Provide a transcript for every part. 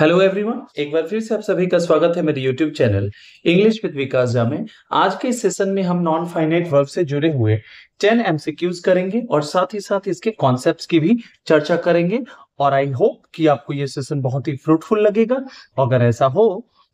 Hello everyone, एक बार फिर से आप सभी का स्वागत है मेरे यूट्यूब चैनल इंग्लिश विद विकास झा में। आज के इस सेशन में हम नॉन फाइनाइट वर्ब से जुड़े हुए 10 एमसीक्यूज करेंगे और साथ ही साथ इसके कॉन्सेप्ट्स की भी चर्चा करेंगे। और आई होप कि आपको ये सेशन बहुत ही फ्रूटफुल लगेगा। अगर ऐसा हो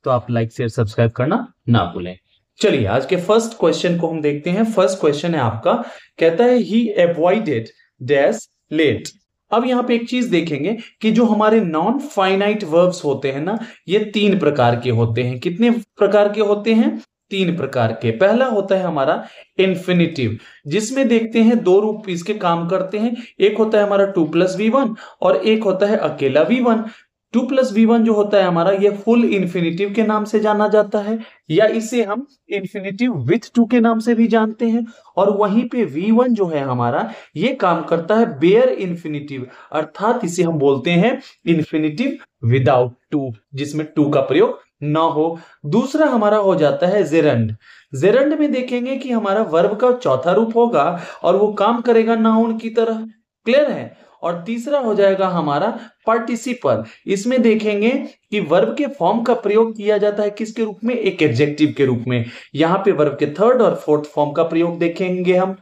तो आप लाइक शेयर सब्सक्राइब करना ना भूलें। चलिए आज के फर्स्ट क्वेश्चन को हम देखते हैं। फर्स्ट क्वेश्चन है आपका, कहता है ही अवॉइडेड डैश लेट। अब यहाँ पे एक चीज देखेंगे कि जो हमारे नॉन फाइनाइट वर्ब्स होते हैं ना, ये 3 प्रकार के होते हैं। कितने प्रकार के होते हैं? 3 प्रकार के। पहला होता है हमारा इन्फिनिटिव, जिसमें देखते हैं 2 रूप इसके काम करते हैं। एक होता है हमारा 2+V1 और एक होता है अकेला V1। 2+V1 जो होता है हमारा, ये फुल इन्फिनिटिव के नाम से जाना जाता है, या इसे हम इन्फिनिटिव विथ 2 के नाम से भी जानते हैं। और वहीं पे V1 जो है हमारा, ये काम करता है बेयर इन्फिनिटिव, अर्थात इसे हम बोलते हैं इन्फिनिटिव विदाउट 2, जिसमें 2 का प्रयोग ना हो। दूसरा हमारा हो जाता है जेरंड। जेरंड में देखेंगे कि हमारा वर्ब का चौथा रूप होगा और वो काम करेगा नाउन की तरह। क्लियर है? और तीसरा हो जाएगा हमारा पार्टिसिपल। इसमें देखेंगे कि वर्ब के फॉर्म का प्रयोग किया जाता है किसके रूप में? एक एडजेक्टिव के रूप में। यहां पे वर्ब के थर्ड और फोर्थ फॉर्म का प्रयोग देखेंगे हम।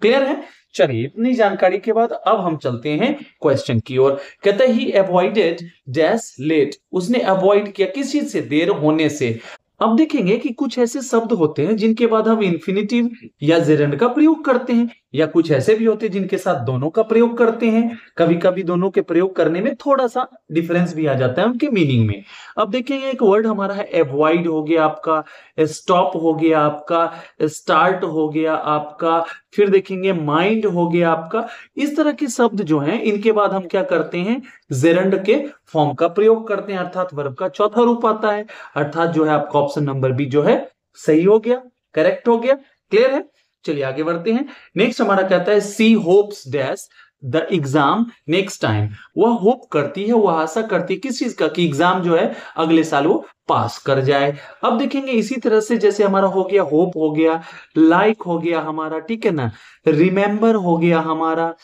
क्लियर है? चलिए, इतनी जानकारी के बाद अब हम चलते हैं क्वेश्चन की ओर। कहता है ही अवॉइडेड डैश लेट। उसने अवॉइड किया किस चीज से? देर होने से। अब देखेंगे कि कुछ ऐसे शब्द होते हैं जिनके बाद हम इन्फिनिटिव या जेरंड का प्रयोग करते हैं, या कुछ ऐसे भी होते हैं जिनके साथ दोनों का प्रयोग करते हैं। कभी कभी दोनों के प्रयोग करने में थोड़ा सा डिफरेंस भी आ जाता है उनके मीनिंग में। अब देखेंगे एक वर्ड हमारा है अवॉइड हो गया आपका, स्टॉप हो गया आपका, स्टार्ट हो गया आपका, फिर देखेंगे माइंड हो गया आपका। इस तरह के शब्द जो हैं, इनके बाद हम क्या करते हैं? जेरंड के फॉर्म का प्रयोग करते हैं, अर्थात वर्ब का चौथा रूप आता है। अर्थात जो है आपका ऑप्शन नंबर बी जो है सही हो गया, करेक्ट हो गया। क्लियर है? चलिए आगे बढ़ते हैं। नेक्स्ट हमारा कहता है she hopes dash the exam next time. वह होप करती है, वह आशा करती है किस चीज का? कि एग्जाम जो है अगले साल वो पास कर जाए। अब देखेंगे इसी तरह से जैसे हमारा हो गया होप हो गया, लाइक हो गया हमारा, ठीक है ना, रिमेंबर हो गया हमारा,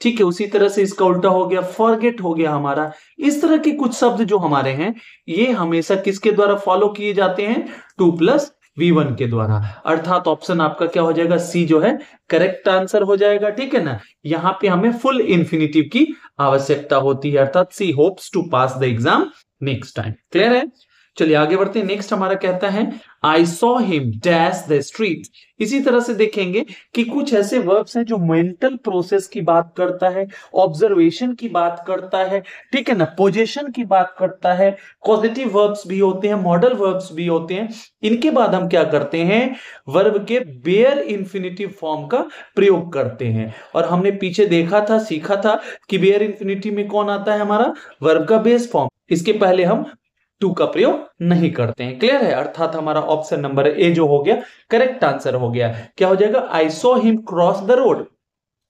ठीक है, उसी तरह से इसका उल्टा हो गया फॉरगेट हो गया हमारा। इस तरह के कुछ शब्द जो हमारे हैं, ये हमेशा किसके द्वारा फॉलो किए जाते हैं? 2+V1 के द्वारा। अर्थात ऑप्शन आपका क्या हो जाएगा? सी जो है करेक्ट आंसर हो जाएगा। ठीक है ना? यहां पे हमें फुल इन्फिनिटिव की आवश्यकता होती है, अर्थात she hopes to pass the exam next time. Clear है? चलिए आगे बढ़ते हैं। नेक्स्ट हमारा कहता है I saw him dash the street. इसी तरह से देखेंगे कि कुछ ऐसे वर्ब्स हैं जो मेंटल प्रोसेस की बात करता है, ऑब्जर्वेशन की बात करता है, ठीक है ना, पोजीशन की बात करता है। पॉजिटिव वर्ब्स भी होते हैं, मॉडल वर्ब्स भी होते हैं। इनके बाद हम क्या करते हैं? वर्ब के बेयर इंफिनिटिव फॉर्म का प्रयोग करते हैं। और हमने पीछे देखा था, सीखा था कि बेयर इंफिनिटिव में कौन आता है? हमारा वर्ब का बेस फॉर्म। इसके पहले हम 2 का प्रयोग नहीं करते हैं। क्लियर है? अर्थात हमारा ऑप्शन नंबर ए जो हो गया करेक्ट आंसर हो गया। क्या हो जाएगा? आई saw him cross the road.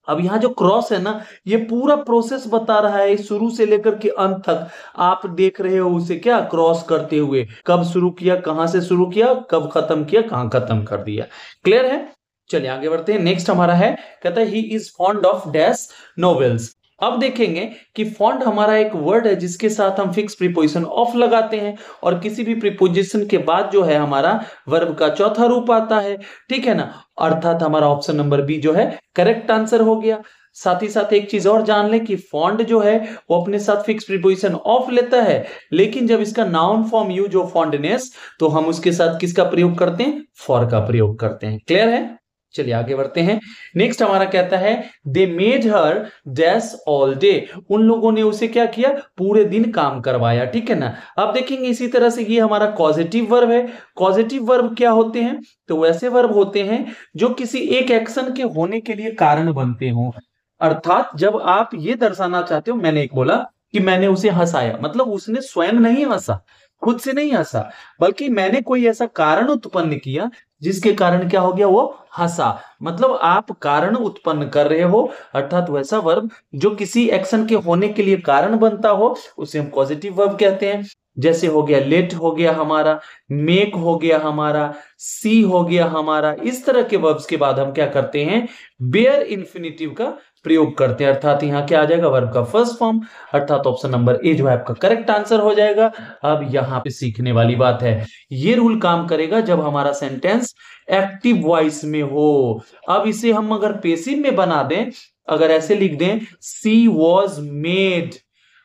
अब यहां जो क्रॉस है ना, ये पूरा प्रोसेस बता रहा है, शुरू से लेकर के अंत तक आप देख रहे हो उसे क्या क्रॉस करते हुए। कब शुरू किया, कहां से शुरू किया, कब खत्म किया, कहां खत्म कर दिया। क्लियर है? चलिए आगे बढ़ते हैं। नेक्स्ट हमारा है, कहता है he is fond of dash novels. अब देखेंगे कि फॉन्ड हमारा एक वर्ड है जिसके साथ हम फिक्स प्रीपोजिशन ऑफ लगाते हैं, और किसी भी प्रीपोजिशन के बाद जो है हमारा वर्ब का चौथा रूप आता है। ठीक है ना? अर्थात हमारा ऑप्शन नंबर बी जो है करेक्ट आंसर हो गया। साथ ही साथ एक चीज और जान लें कि फॉन्ड जो है वो अपने साथ फिक्स प्रीपोजिशन ऑफ लेता है, लेकिन जब इसका नाउन फॉर्म यूज हो फॉन्डनेस, तो हम उसके साथ किसका प्रयोग करते हैं? फॉर का प्रयोग करते हैं। क्लियर है? चलिए आगे बढ़ते हैं। नेक्स्ट हमारा कहता है they made her dash all day. उन लोगों ने उसे क्या किया? पूरे दिन काम करवाया। ठीक है ना? अब देखेंगे इसी तरह से ये हमारा कॉजेटिव वर्ब है। कॉजेटिव वर्ब क्या होते हैं? तो वैसे वर्ब होते हैं जो किसी एक एक्शन के होने के लिए कारण बनते हो। अर्थात जब आप ये दर्शाना चाहते हो, मैंने एक बोला कि मैंने उसे हंसाया, मतलब उसने स्वयं नहीं हंसा, खुद से नहीं हंसा, बल्कि मैंने कोई ऐसा कारण उत्पन्न किया जिसके कारण क्या हो गया? वो हंसा। मतलब आप कारण उत्पन्न कर रहे हो, अर्थात वैसा वर्ब जो किसी एक्शन के होने के लिए कारण बनता हो, उसे हम पॉजिटिव वर्ब कहते हैं। जैसे हो गया लेट हो गया हमारा, मेक हो गया हमारा, सी हो गया हमारा। इस तरह के वर्ब्स के बाद हम क्या करते हैं? बेयर इंफिनिटिव का प्रयोग करते हैं, अर्थात यहाँ क्या आ जाएगा, वर्ब का फर्स्ट फॉर्म, अर्थात ऑप्शन नंबर ए जो है आपका करेक्ट आंसर हो जाएगा। अब यहाँ पे सीखने वाली बात है, ये रूल काम करेगा जब हमारा सेंटेंस एक्टिव वॉइस में हो। अब इसे हम अगर पेसिव में बना दें, अगर ऐसे लिख दें सी वॉज मेड,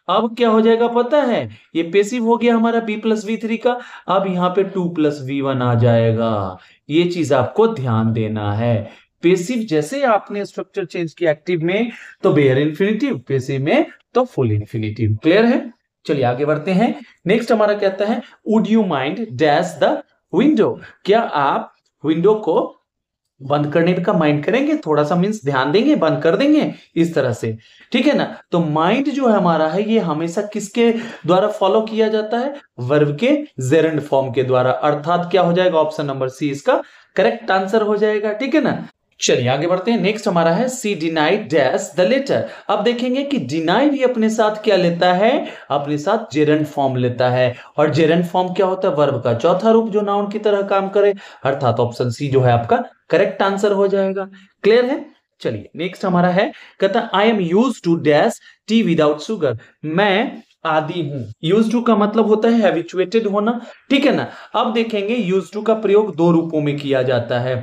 अब क्या हो जाएगा पता है, ये पेसिव हो गया हमारा बी प्लस वी थ्री का, अब यहाँ पे 2 प्लस V1 आ जाएगा। ये चीज आपको ध्यान देना है। पेसिव जैसे आपने स्ट्रक्चर चेंज किया एक्टिव में तो बेयर इंफिनिटिव, पेसिव में तो फुल इंफिनिटिव। क्लियर है? चलिए आगे बढ़ते हैं। नेक्स्ट हमारा कहता है would you mind dash the window, क्या आप विंडो को बंद करने का माइंड करेंगे, थोड़ा सा मीन्स ध्यान देंगे, बंद कर देंगे इस तरह से, ठीक है ना। तो माइंड जो है हमारा है ये हमेशा किसके द्वारा फॉलो किया जाता है, वर्ब के जेरंड फॉर्म के द्वारा, अर्थात क्या हो जाएगा, ऑप्शन नंबर सी इसका करेक्ट आंसर हो जाएगा, ठीक है ना। चलिए आगे बढ़ते हैं। नेक्स्ट हमारा है सी डिनाइड डैश द लेटर। अब देखेंगे कि डिनाइड ये अपने साथ क्या लेता है, अपने साथ जेरंड फॉर्म लेता है, और जेरंड फॉर्म क्या होता है, वर्ब का चौथा रूप जो नाउन की तरह काम करे, अर्थात ऑप्शन सी जो है आपका करेक्ट आंसर हो जाएगा। क्लियर है? चलिए नेक्स्ट हमारा है, कहता है I am use to dash tea without sugar, मैं आदि हूं। यूज टू का मतलब होता है हैबिचुएटेड होना, ठीक है ना। अब देखेंगे यूज टू का प्रयोग दो रूपों में किया जाता है।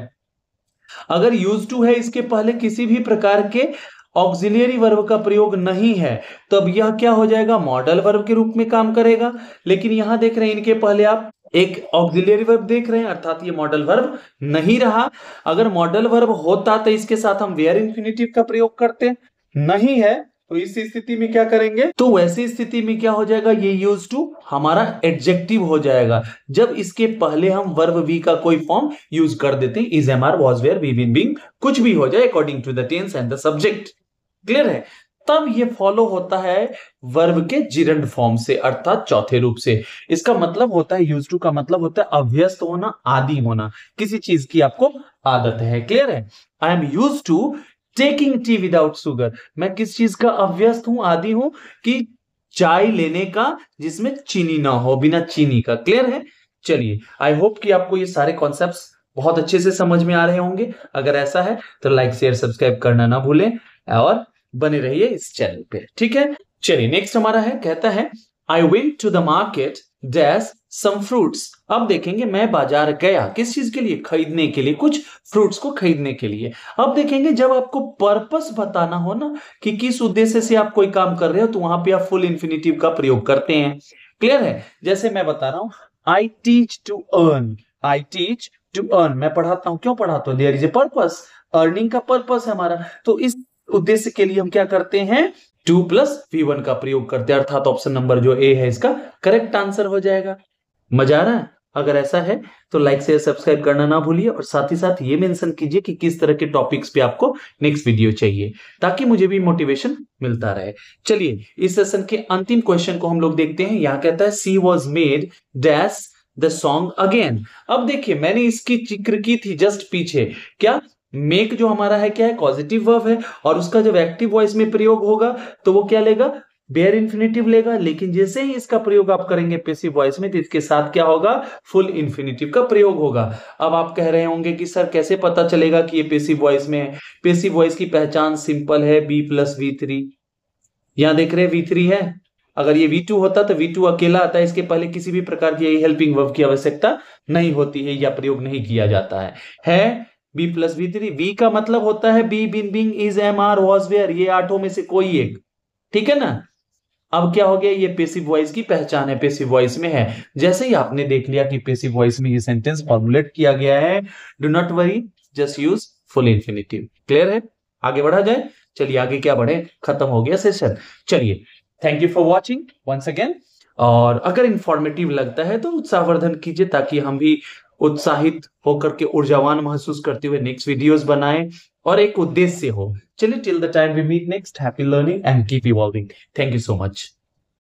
अगर यूज टू है, इसके पहले किसी भी प्रकार के ऑक्सिलियरी वर्ब का प्रयोग नहीं है, तो अब यह क्या हो जाएगा, मॉडल वर्ब के रूप में काम करेगा। लेकिन यहां देख रहे हैं इनके पहले आप एक ऑक्सिलियरी वर्ब देख रहे हैं, अर्थात ये मॉडल वर्ब नहीं रहा। अगर मॉडल वर्ब होता तो इसके साथ हम वेयर इंफिनिटिव का प्रयोग करते, नहीं है तो इस स्थिति में क्या करेंगे, तो वैसी स्थिति में क्या हो जाएगा, ये यूज टू हमारा एडजेक्टिव हो जाएगा जब इसके पहले हम वर्ब वी का कोई फॉर्म यूज कर देते हैं, is, am, are, was, were, be, been, being, कुछ भी हो जाए according to the tense and the subject. Clear है? तब ये फॉलो होता है वर्ब के जिरंड फॉर्म से, अर्थात चौथे रूप से। इसका मतलब होता है यूज टू का मतलब होता है अभ्यस्त होना, आदि होना, किसी चीज की आपको आदत है। क्लियर है? I am use to taking tea without sugar, मैं किस चीज का अभ्यस्त हूं, आदि हूं, कि चाय लेने का जिसमें चीनी ना हो, बिना चीनी का। क्लियर है? चलिए आई होप कि आपको ये सारे कॉन्सेप्ट्स बहुत अच्छे से समझ में आ रहे होंगे। अगर ऐसा है तो लाइक शेयर सब्सक्राइब करना ना भूलें और बने रहिए इस चैनल पे, ठीक है। चलिए नेक्स्ट हमारा है, कहता है I went to the market dash some fruits. अब देखेंगे मैं बाजार गया, किस चीज के लिए, खरीदने के लिए, कुछ फ्रूट्स को खरीदने के लिए। अब देखेंगे जब आपको पर्पस बताना हो ना कि किस उद्देश्य से आप कोई काम कर रहे हो, तो वहां पे आप फुल इंफिनिटिव का प्रयोग करते हैं। क्लियर है? जैसे मैं बता रहा हूं I teach to earn, I teach to earn, मैं पढ़ाता हूं, क्यों पढ़ाता हूं, there is a purpose, earning का पर्पस है हमारा, तो इस उद्देश्य के लिए हम क्या करते हैं, 2 प्लस V1 का प्रयोग करते हैं, अर्थात ऑप्शन नंबर जो ए है इसका करेक्ट आंसर हो जाएगा। मजा आ रहा है? अगर ऐसा है तो लाइक शेयर सब्सक्राइब करना ना भूलिए, और साथ ही साथ ये मेंशन कीजिए कि किस तरह के टॉपिक्स पे आपको नेक्स्ट वीडियो चाहिए, ताकि मुझे भी मोटिवेशन मिलता रहे। चलिए इस सेशन के अंतिम क्वेश्चन को हम लोग देखते हैं। यहाँ कहता है she was made dash the song again. अब देखिए मैंने इसकी जिक्र की थी जस्ट पीछे, क्या मेक जो हमारा है क्या है, पॉजिटिव वर्ब है, और उसका जब एक्टिव वॉइस में प्रयोग होगा तो वो क्या लेगा, बेयर इंफिनिटिव लेगा। लेकिन जैसे ही इसका प्रयोग आप करेंगे पैसिव वॉइस में, तो इसके साथ क्या होगा, फुल इंफिनिटिव का प्रयोग होगा। अब आप कह रहे होंगे कि सर कैसे पता चलेगा कि ये पैसिव वॉइस में है। पैसिव वॉइस की पहचान सिंपल है, बी प्लस V3। यहां देख रहे हैं V3 है, अगर ये V2 होता तो V2 अकेला आता है, इसके पहले किसी भी प्रकार की हेल्पिंग वर्ब की आवश्यकता नहीं होती है या प्रयोग नहीं किया जाता है बी प्लस V3। वी का मतलब होता है be, been, being, is, am, are, was, were, ये आठों में से कोई एक, ठीक है ना। अब क्या हो गया, ये पैसिव वॉइस की पहचान है, पैसिव वॉइस में है। जैसे ही आपने देख लिया कि पैसिव वॉइस में ये सेंटेंस फॉर्मुलेट किया गया है, do not worry, just use full infinitive. Clear है? आगे बढ़ा जाए। चलिए आगे क्या बढ़े, खत्म हो गया सेशन। चलिए thank you for watching once again, और अगर इंफॉर्मेटिव लगता है तो उत्साहवर्धन कीजिए, ताकि हम भी उत्साहित होकर के ऊर्जावान महसूस करते हुए नेक्स्ट वीडियोस बनाएं और एक उद्देश्य हो। चलिए till the time we meet next, happy learning and keep evolving. Thank you so much.